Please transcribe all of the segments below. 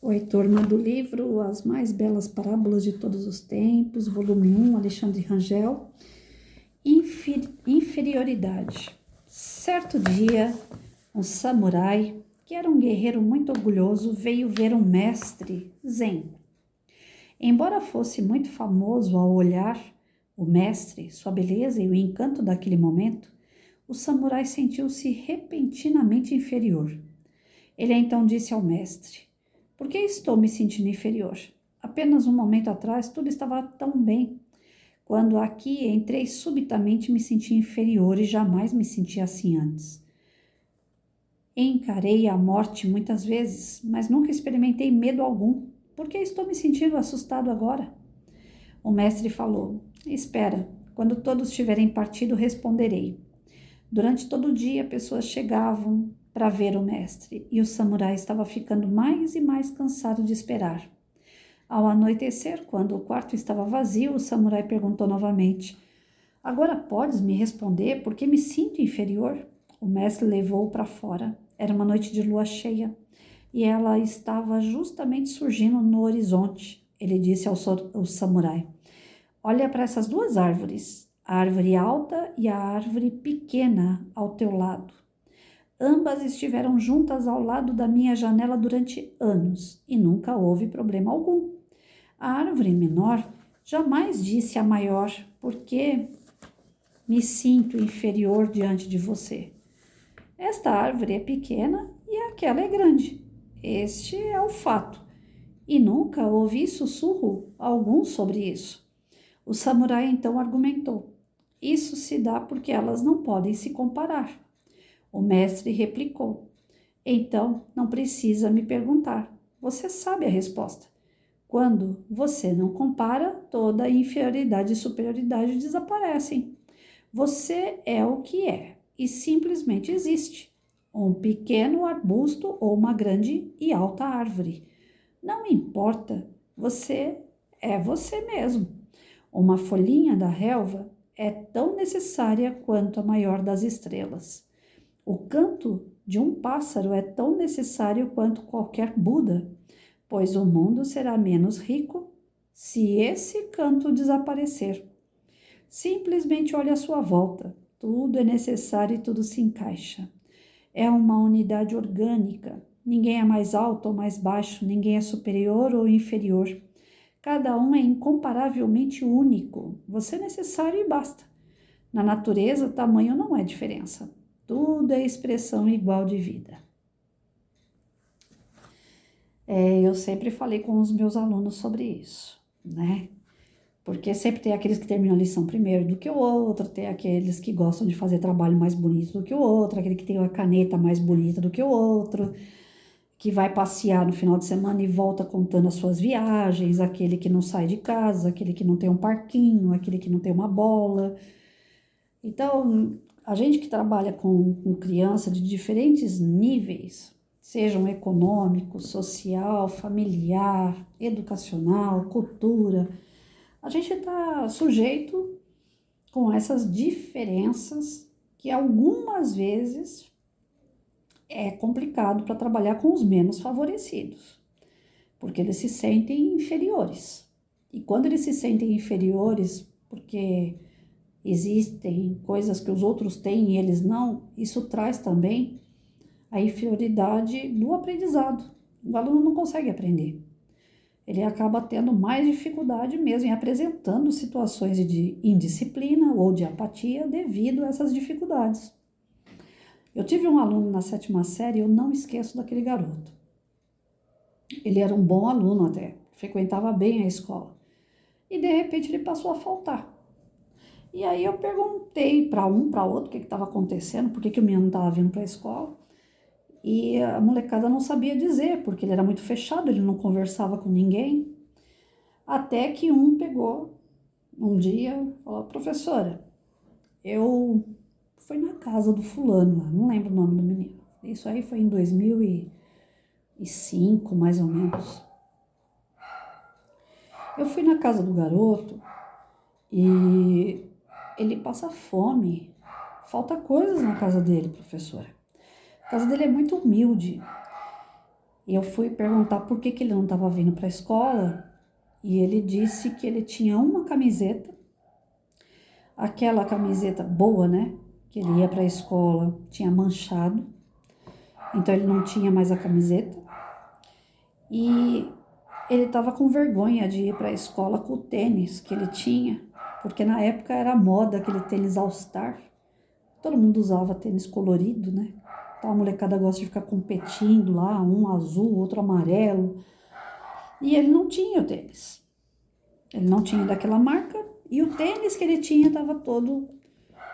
Oi, turma do livro As Mais Belas Parábolas de Todos os Tempos, volume 1, Alexandre Rangel. Inferioridade. Certo dia, um samurai, que era um guerreiro muito orgulhoso, veio ver um mestre zen. Embora fosse muito famoso ao olhar o mestre, sua beleza e o encanto daquele momento, o samurai sentiu-se repentinamente inferior. Ele então disse ao mestre: "Por que estou me sentindo inferior? Apenas um momento atrás tudo estava tão bem. Quando aqui entrei subitamente me senti inferior e jamais me senti assim antes. Encarei a morte muitas vezes, mas nunca experimentei medo algum. Por que estou me sentindo assustado agora?" O mestre falou: "Espera, quando todos tiverem partido responderei." Durante todo o dia, pessoas chegavam para ver o mestre, e o samurai estava ficando mais e mais cansado de esperar. Ao anoitecer, quando o quarto estava vazio, o samurai perguntou novamente: "Agora podes me responder por que me sinto inferior?" O mestre levou-o para fora. Era uma noite de lua cheia, e ela estava justamente surgindo no horizonte. Ele disse ao samurai: "Olha para essas duas árvores, a árvore alta e a árvore pequena ao teu lado. Ambas estiveram juntas ao lado da minha janela durante anos e nunca houve problema algum. A árvore menor jamais disse à maior: por que me sinto inferior diante de você? Esta árvore é pequena e aquela é grande. Este é o fato. E nunca ouvi sussurro algum sobre isso." O samurai então argumentou: "Isso se dá porque elas não podem se comparar." O mestre replicou: "Então não precisa me perguntar. Você sabe a resposta. Quando você não compara, toda a inferioridade e superioridade desaparecem. Você é o que é e simplesmente existe. Um pequeno arbusto ou uma grande e alta árvore. Não importa, você é você mesmo. Uma folhinha da relva é tão necessária quanto a maior das estrelas. O canto de um pássaro é tão necessário quanto qualquer Buda, pois o mundo será menos rico se esse canto desaparecer. Simplesmente olhe à sua volta. Tudo é necessário e tudo se encaixa. É uma unidade orgânica. Ninguém é mais alto ou mais baixo, ninguém é superior ou inferior. Cada um é incomparavelmente único. Você é necessário e basta. Na natureza, tamanho não é diferença. Tudo é expressão igual de vida." Eu sempre falei com os meus alunos sobre isso, né? Porque sempre tem aqueles que terminam a lição primeiro do que o outro, tem aqueles que gostam de fazer trabalho mais bonito do que o outro, aquele que tem a caneta mais bonita do que o outro, que vai passear no final de semana e volta contando as suas viagens, aquele que não sai de casa, aquele que não tem um parquinho, aquele que não tem uma bola. Então, a gente que trabalha com criança de diferentes níveis, sejam econômico, social, familiar, educacional, cultura, a gente está sujeito com essas diferenças que algumas vezes é complicado para trabalhar com os menos favorecidos, porque eles se sentem inferiores. E quando eles se sentem inferiores porque existem coisas que os outros têm e eles não, isso traz também a inferioridade do aprendizado. O aluno não consegue aprender. Ele acaba tendo mais dificuldade mesmo em apresentando situações de indisciplina ou de apatia devido a essas dificuldades. Eu tive um aluno na 7ª série, eu não esqueço daquele garoto. Ele era um bom aluno até, frequentava bem a escola. E de repente ele passou a faltar. E aí eu perguntei para outro o que estava acontecendo, por que o menino não estava vindo para a escola. E a molecada não sabia dizer, porque ele era muito fechado, ele não conversava com ninguém. Até que um pegou um dia e falou: "Professora, eu fui na casa do fulano, não lembro o nome do menino. Isso aí foi em 2005, mais ou menos. Eu fui na casa do garoto e ele passa fome. Falta coisas na casa dele, professora. A casa dele é muito humilde. E eu fui perguntar por que ele não estava vindo para a escola e ele disse que ele tinha uma camiseta, aquela camiseta boa, né? Que ele ia para a escola, tinha manchado, então ele não tinha mais a camiseta. E ele estava com vergonha de ir para a escola com o tênis que ele tinha, porque na época era moda aquele tênis All Star. Todo mundo usava tênis colorido, né? Então a molecada gosta de ficar competindo lá, um azul, outro amarelo. E ele não tinha o tênis. Ele não tinha daquela marca e o tênis que ele tinha estava todo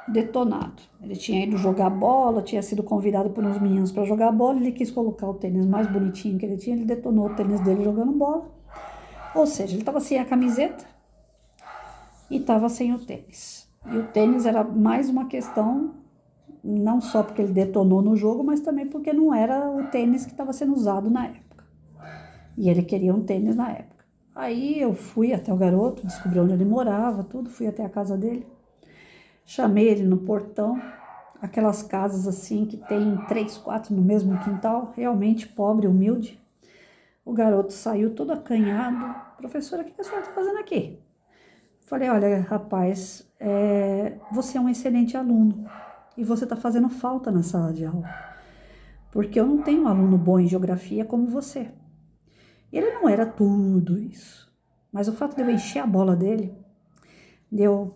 detonado. Ele tinha ido jogar bola, tinha sido convidado por uns meninos para jogar bola, ele quis colocar o tênis mais bonitinho que ele tinha, ele detonou o tênis dele jogando bola. Ou seja, ele estava sem a camiseta e estava sem o tênis. E o tênis era mais uma questão, não só porque ele detonou no jogo, mas também porque não era o tênis que estava sendo usado na época. E ele queria um tênis na época. Aí eu fui até o garoto, descobri onde ele morava, tudo, fui até a casa dele. Chamei ele no portão, aquelas casas assim que tem 3, 4 no mesmo quintal, realmente pobre, humilde. O garoto saiu todo acanhado. Professora, o que a senhora está fazendo aqui? Falei, olha, rapaz, você é um excelente aluno e você está fazendo falta na sala de aula, porque eu não tenho um aluno bom em geografia como você. Ele não era tudo isso, mas o fato de eu encher a bola dele, de eu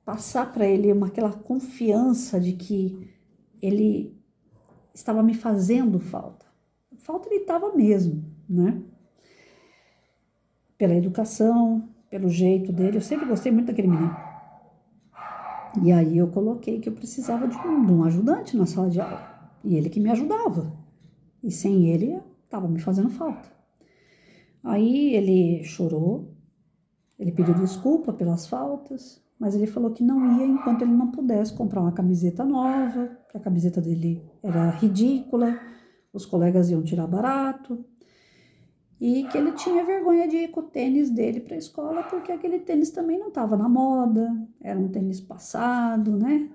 passar para ele aquela confiança de que ele estava me fazendo falta. Falta ele estava mesmo, né? Pela educação, pelo jeito dele, eu sempre gostei muito daquele menino. E aí eu coloquei que eu precisava de um ajudante na sala de aula. E ele que me ajudava. E sem ele, estava me fazendo falta. Aí ele chorou, ele pediu desculpa pelas faltas, mas ele falou que não ia enquanto ele não pudesse comprar uma camiseta nova, que a camiseta dele era ridícula, os colegas iam tirar barato, e que ele tinha vergonha de ir com o tênis dele para a escola, porque aquele tênis também não estava na moda, era um tênis passado, né?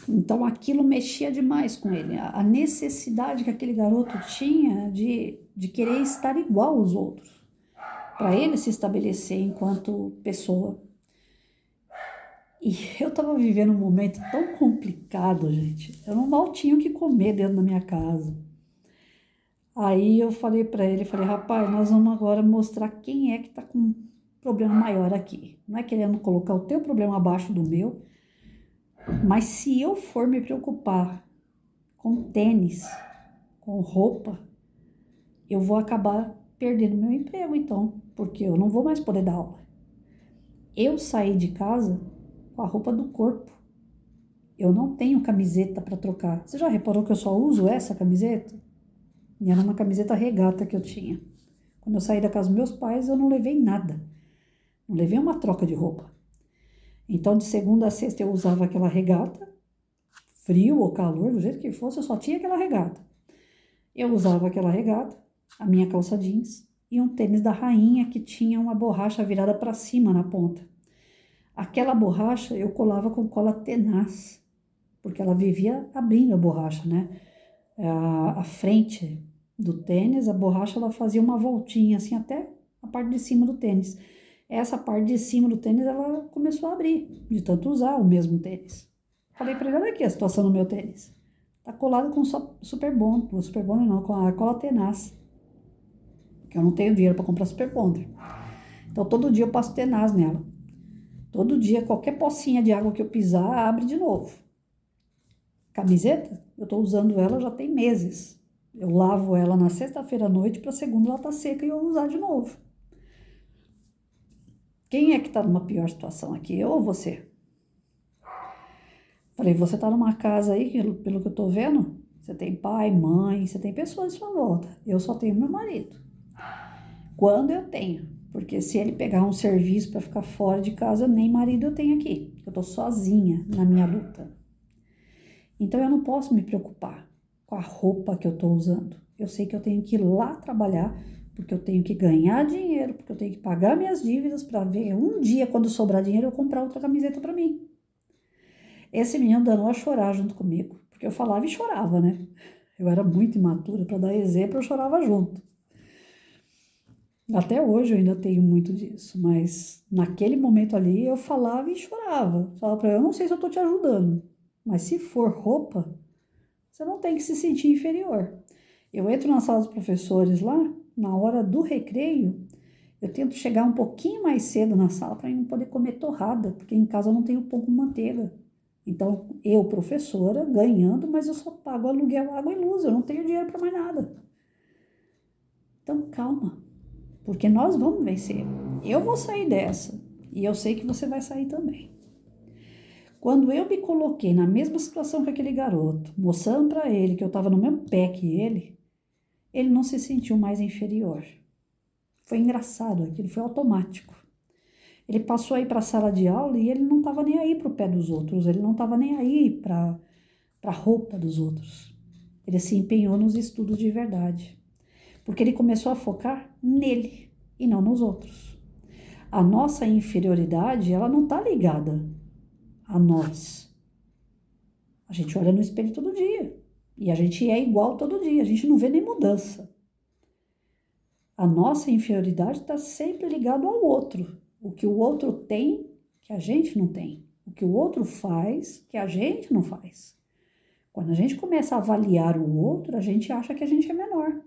Então aquilo mexia demais com ele, a necessidade que aquele garoto tinha de querer estar igual aos outros, para ele se estabelecer enquanto pessoa. E eu estava vivendo um momento tão complicado, gente. Eu não mal tinha o que comer dentro da minha casa. Aí eu falei para ele, rapaz, nós vamos agora mostrar quem é que está com um problema maior aqui. Não é querendo colocar o teu problema abaixo do meu, mas se eu for me preocupar com tênis, com roupa, eu vou acabar perdendo meu emprego, então, porque eu não vou mais poder dar aula. Eu saí de casa com a roupa do corpo. Eu não tenho camiseta para trocar. Você já reparou que eu só uso essa camiseta? E era uma camiseta regata que eu tinha. Quando eu saí da casa dos meus pais, eu não levei nada. Não levei uma troca de roupa. Então, de segunda a sexta, eu usava aquela regata. Frio ou calor, do jeito que fosse, eu só tinha aquela regata. Eu usava aquela regata, a minha calça jeans e um tênis da Rainha que tinha uma borracha virada para cima na ponta. Aquela borracha eu colava com cola tenaz, porque ela vivia abrindo a borracha, né? A frente do tênis, a borracha, ela fazia uma voltinha assim até a parte de cima do tênis. Essa parte de cima do tênis, ela começou a abrir, de tanto usar o mesmo tênis. Falei pra ele, olha aqui a situação do meu tênis. Tá colado com Super Bond, o Super Bond não, com a cola tenaz. Que eu não tenho dinheiro para comprar Super Bond. Então todo dia eu passo tenaz nela. Todo dia, qualquer pocinha de água que eu pisar, abre de novo. Camiseta, eu tô usando ela já tem meses. Eu lavo ela na sexta-feira à noite, para segunda ela tá seca e eu vou usar de novo. Quem é que tá numa pior situação aqui, eu ou você? Falei, você tá numa casa aí, pelo que eu tô vendo, você tem pai, mãe, você tem pessoas à sua volta. Eu só tenho meu marido. Quando eu tenho, porque se ele pegar um serviço para ficar fora de casa, nem marido eu tenho aqui. Eu tô sozinha na minha luta. Então eu não posso me preocupar com a roupa que eu tô usando. Eu sei que eu tenho que ir lá trabalhar, porque eu tenho que ganhar dinheiro, porque eu tenho que pagar minhas dívidas para ver um dia, quando sobrar dinheiro, eu comprar outra camiseta para mim. Esse menino danou a chorar junto comigo, porque eu falava e chorava, né? Eu era muito imatura, para dar exemplo, eu chorava junto. Até hoje eu ainda tenho muito disso, mas naquele momento ali eu falava e chorava. Falava para ela, eu não sei se eu estou te ajudando, mas se for roupa, você não tem que se sentir inferior. Eu entro na sala dos professores lá, na hora do recreio, eu tento chegar um pouquinho mais cedo na sala para não poder comer torrada, porque em casa eu não tenho pão com manteiga. Então, eu, professora, ganhando, mas eu só pago aluguel, água e luz, eu não tenho dinheiro para mais nada. Então, calma, porque nós vamos vencer. Eu vou sair dessa e eu sei que você vai sair também. Quando eu me coloquei na mesma situação que aquele garoto, mostrando para ele que eu estava no mesmo pé que ele não se sentiu mais inferior. Foi engraçado, aquilo foi automático. Ele passou aí para a sala de aula e ele não estava nem aí para o pé dos outros, ele não estava nem aí para a roupa dos outros. Ele se empenhou nos estudos de verdade, porque ele começou a focar nele e não nos outros. A nossa inferioridade, ela não está ligada a nós. A gente olha no espelho todo dia e a gente é igual todo dia, a gente não vê nem mudança. A nossa inferioridade está sempre ligada ao outro. O que o outro tem, que a gente não tem. O que o outro faz, que a gente não faz. Quando a gente começa a avaliar o outro, a gente acha que a gente é menor.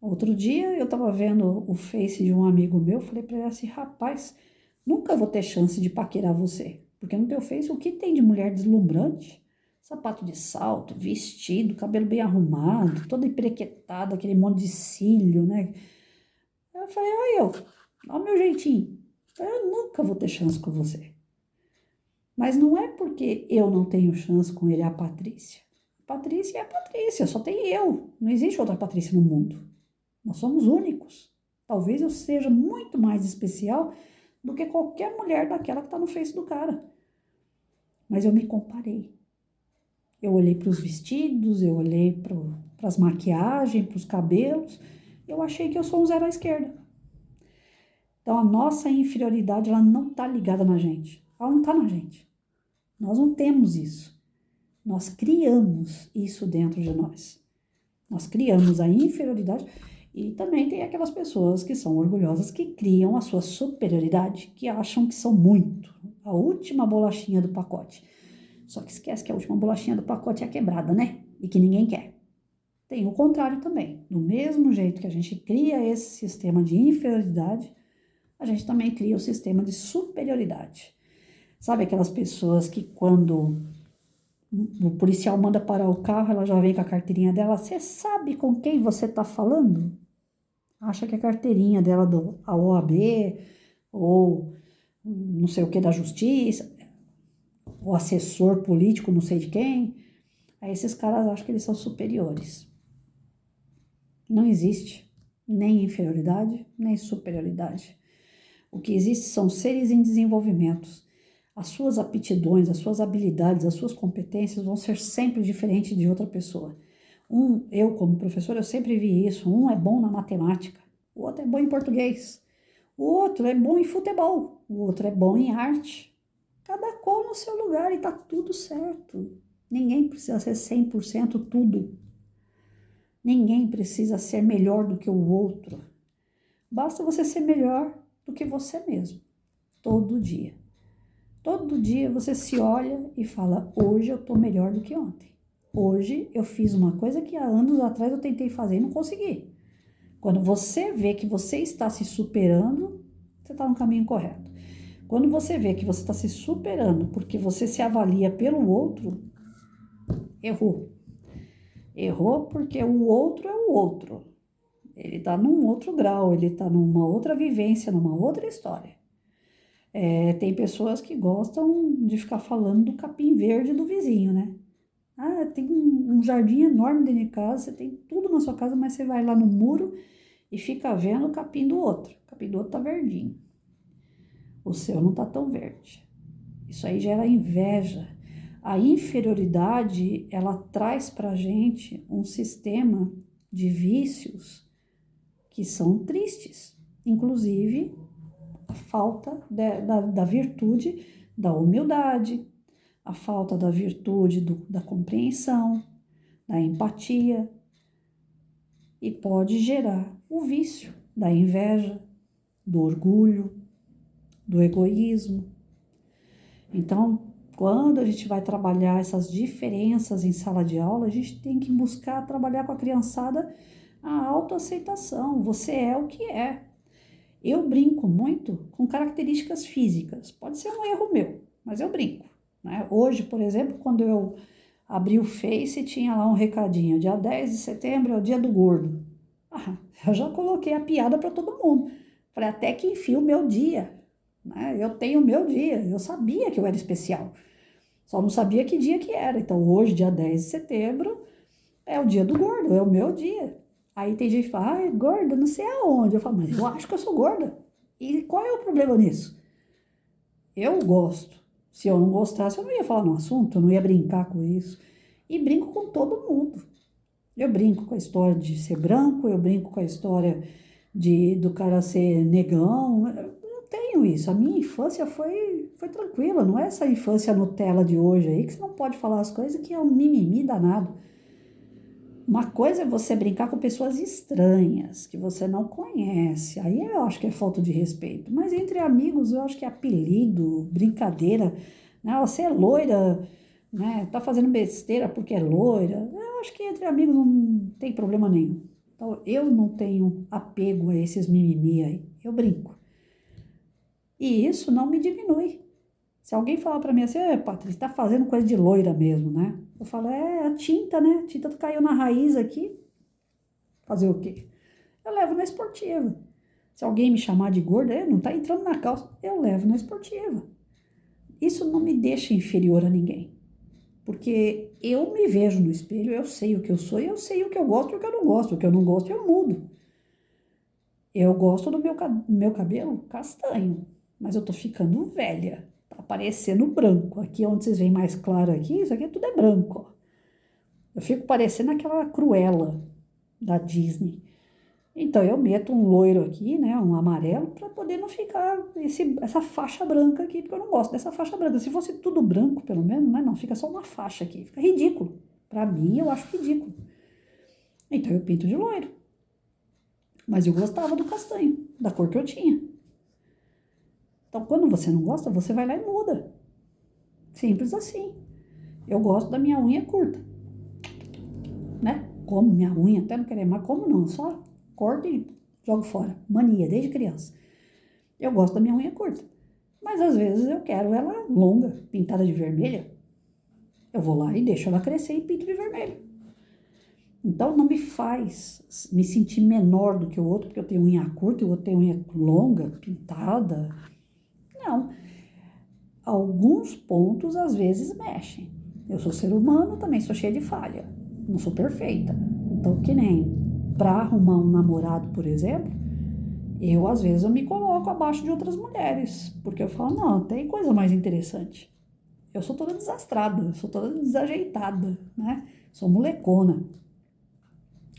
Outro dia eu estava vendo o Face de um amigo meu, falei para ele assim, rapaz, nunca vou ter chance de paquerar você, porque no teu Face o que tem de mulher deslumbrante? Sapato de salto, vestido, cabelo bem arrumado, toda emprequetada, aquele monte de cílio, né? Eu falei, olha o meu jeitinho, eu nunca vou ter chance com você. Mas não é porque eu não tenho chance com ele, é a Patrícia. A Patrícia é a Patrícia, só tem eu, não existe outra Patrícia no mundo. Nós somos únicos. Talvez eu seja muito mais especial do que qualquer mulher daquela que está no Face do cara. Mas eu me comparei. Eu olhei para os vestidos, eu olhei para as maquiagens, para os cabelos. Eu achei que eu sou um zero à esquerda. Então a nossa inferioridade, ela não está ligada na gente. Ela não está na gente. Nós não temos isso. Nós criamos isso dentro de nós. Nós criamos a inferioridade. E também tem aquelas pessoas que são orgulhosas, que criam a sua superioridade, que acham que são muito, a última bolachinha do pacote. Só que esquece que a última bolachinha do pacote é a quebrada, né? E que ninguém quer. Tem o contrário também. Do mesmo jeito que a gente cria esse sistema de inferioridade, a gente também cria o sistema de superioridade. Sabe aquelas pessoas que quando o policial manda parar o carro, ela já vem com a carteirinha dela, você sabe com quem você está falando? Acha que a carteirinha dela a OAB ou não sei o que da justiça, o assessor político não sei de quem, aí esses caras acham que eles são superiores. Não existe nem inferioridade, nem superioridade. O que existe são seres em desenvolvimento. As suas aptidões, as suas habilidades, as suas competências vão ser sempre diferentes de outra pessoa. Eu como professora, eu sempre vi isso, um é bom na matemática, o outro é bom em português, o outro é bom em futebol, o outro é bom em arte. Cada qual no seu lugar e tá tudo certo. Ninguém precisa ser 100% tudo. Ninguém precisa ser melhor do que o outro. Basta você ser melhor do que você mesmo, todo dia. Todo dia você se olha e fala, hoje eu tô melhor do que ontem. Hoje eu fiz uma coisa que há anos atrás eu tentei fazer e não consegui. Quando você vê que você está se superando, você está no caminho correto. Quando você vê que você está se superando porque você se avalia pelo outro, errou. Errou porque o outro é o outro. Ele está num outro grau, ele está numa outra vivência, numa outra história. Tem pessoas que gostam de ficar falando do capim verde do vizinho, né? Ah, tem um jardim enorme dentro de casa, você tem tudo na sua casa, mas você vai lá no muro e fica vendo o capim do outro. O capim do outro tá verdinho. O seu não tá tão verde. Isso aí gera inveja. A inferioridade, ela traz pra gente um sistema de vícios que são tristes. Inclusive, a falta da virtude da humildade, a falta da virtude da compreensão, da empatia e pode gerar o vício da inveja, do orgulho, do egoísmo. Então, quando a gente vai trabalhar essas diferenças em sala de aula, a gente tem que buscar trabalhar com a criançada a autoaceitação. Você é o que é. Eu brinco muito com características físicas. Pode ser um erro meu, mas eu brinco, né? Hoje, por exemplo, quando eu abri o Face, tinha lá um recadinho: dia 10 de setembro é o dia do gordo. Eu já coloquei a piada para todo mundo. Falei, até que enfim o meu dia, né? Eu tenho o meu dia, eu sabia que eu era especial. Só não sabia que dia que era. Então, hoje, dia 10 de setembro, é o dia do gordo, é o meu dia. Aí tem gente que fala, ai, gorda, não sei aonde. Eu falo, mas eu acho que eu sou gorda. E qual é o problema nisso? Eu gosto. Se eu não gostasse, eu não ia falar no assunto, eu não ia brincar com isso. E brinco com todo mundo. Eu brinco com a história de ser branco, eu brinco com a história do cara ser negão. Eu não tenho isso. A minha infância foi tranquila, não é essa infância Nutella de hoje aí, que você não pode falar as coisas que é um mimimi danado. Uma coisa é você brincar com pessoas estranhas, que você não conhece. Aí eu acho que é falta de respeito. Mas entre amigos, eu acho que é apelido, brincadeira. Né? Você é loira, né? Tá fazendo besteira porque é loira. Eu acho que entre amigos não tem problema nenhum. Então, eu não tenho apego a esses mimimi aí. Eu brinco. E isso não me diminui. Se alguém falar para mim assim, Patrícia, tá fazendo coisa de loira mesmo, né? Eu falo, é a tinta, né? A tinta caiu na raiz aqui. Fazer o quê? Eu levo na esportiva. Se alguém me chamar de gorda, não tá entrando na calça, eu levo na esportiva. Isso não me deixa inferior a ninguém. Porque eu me vejo no espelho, eu sei o que eu sou e eu sei o que eu gosto e o que eu não gosto. O que eu não gosto, eu mudo. Eu gosto do meu cabelo castanho, mas eu tô ficando velha. Tá parecendo branco. Aqui onde vocês veem mais claro aqui, isso aqui tudo é branco, ó. Eu fico parecendo aquela Cruella da Disney. Então eu meto um loiro aqui, né, um amarelo, para poder não ficar essa faixa branca aqui, porque eu não gosto dessa faixa branca. Se fosse tudo branco, pelo menos, mas não, fica só uma faixa aqui. Fica ridículo. Para mim, eu acho ridículo. Então eu pinto de loiro. Mas eu gostava do castanho, da cor que eu tinha. Então, quando você não gosta, você vai lá e muda. Simples assim. Eu gosto da minha unha curta, né? Como minha unha, até não querer mais, como não, só corto e jogo fora. Mania, desde criança. Eu gosto da minha unha curta. Mas às vezes eu quero ela longa, pintada de vermelha. Eu vou lá e deixo ela crescer e pinto de vermelho. Então não me faz me sentir menor do que o outro, porque eu tenho unha curta e o outro tem unha longa, pintada. Não. Alguns pontos às vezes mexem. Eu sou ser humano, também sou cheia de falha. Não sou perfeita. Então, que nem para arrumar um namorado, por exemplo, eu às vezes eu me coloco abaixo de outras mulheres, porque eu falo, não, tem coisa mais interessante. Eu sou toda desastrada, eu sou toda desajeitada, né? Sou molecona.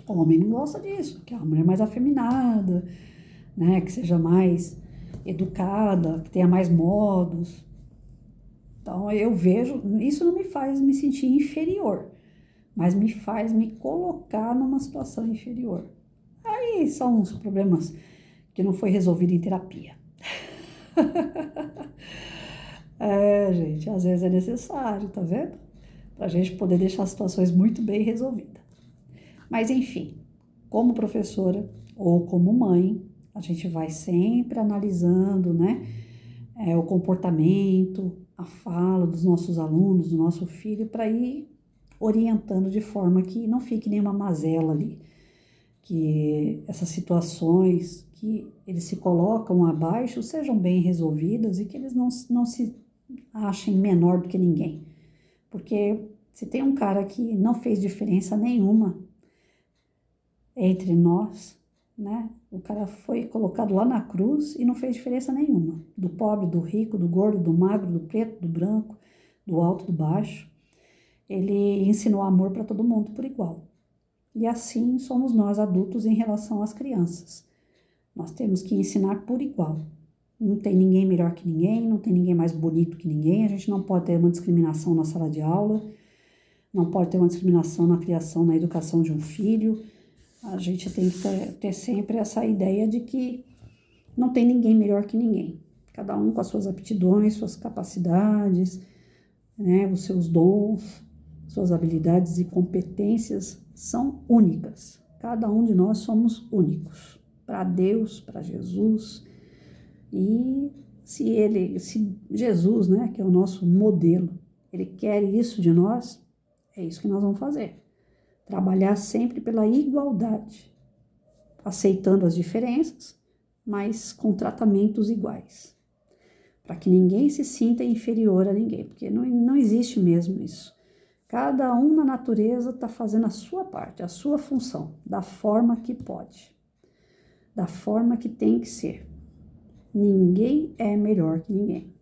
O homem não gosta disso, que é uma mulher mais afeminada, né? Que seja mais educada, que tenha mais modos. Então eu vejo, isso não me faz me sentir inferior, mas me faz me colocar numa situação inferior. Aí são uns problemas que não foi resolvido em terapia. Gente, às vezes é necessário, tá vendo? Pra gente poder deixar as situações muito bem resolvidas. Mas enfim, como professora ou como mãe, a gente vai sempre analisando, né, o comportamento, a fala dos nossos alunos, do nosso filho, para ir orientando de forma que não fique nenhuma mazela ali, que essas situações que eles se colocam abaixo sejam bem resolvidas e que eles não se achem menor do que ninguém. Porque se tem um cara que não fez diferença nenhuma entre nós, né? O cara foi colocado lá na cruz e não fez diferença nenhuma. Do pobre, do rico, do gordo, do magro, do preto, do branco, do alto, do baixo. Ele ensinou amor para todo mundo por igual. E assim somos nós adultos em relação às crianças. Nós temos que ensinar por igual. Não tem ninguém melhor que ninguém, não tem ninguém mais bonito que ninguém. A gente não pode ter uma discriminação na sala de aula. Não pode ter uma discriminação na criação, na educação de um filho. A gente tem que ter sempre essa ideia de que não tem ninguém melhor que ninguém. Cada um com as suas aptidões, suas capacidades, né, os seus dons, suas habilidades e competências são únicas. Cada um de nós somos únicos. Para Deus, para Jesus. E se Jesus, né, que é o nosso modelo, ele quer isso de nós, é isso que nós vamos fazer. Trabalhar sempre pela igualdade, aceitando as diferenças, mas com tratamentos iguais. Para que ninguém se sinta inferior a ninguém, porque não existe mesmo isso. Cada um na natureza está fazendo a sua parte, a sua função, da forma que pode, da forma que tem que ser. Ninguém é melhor que ninguém.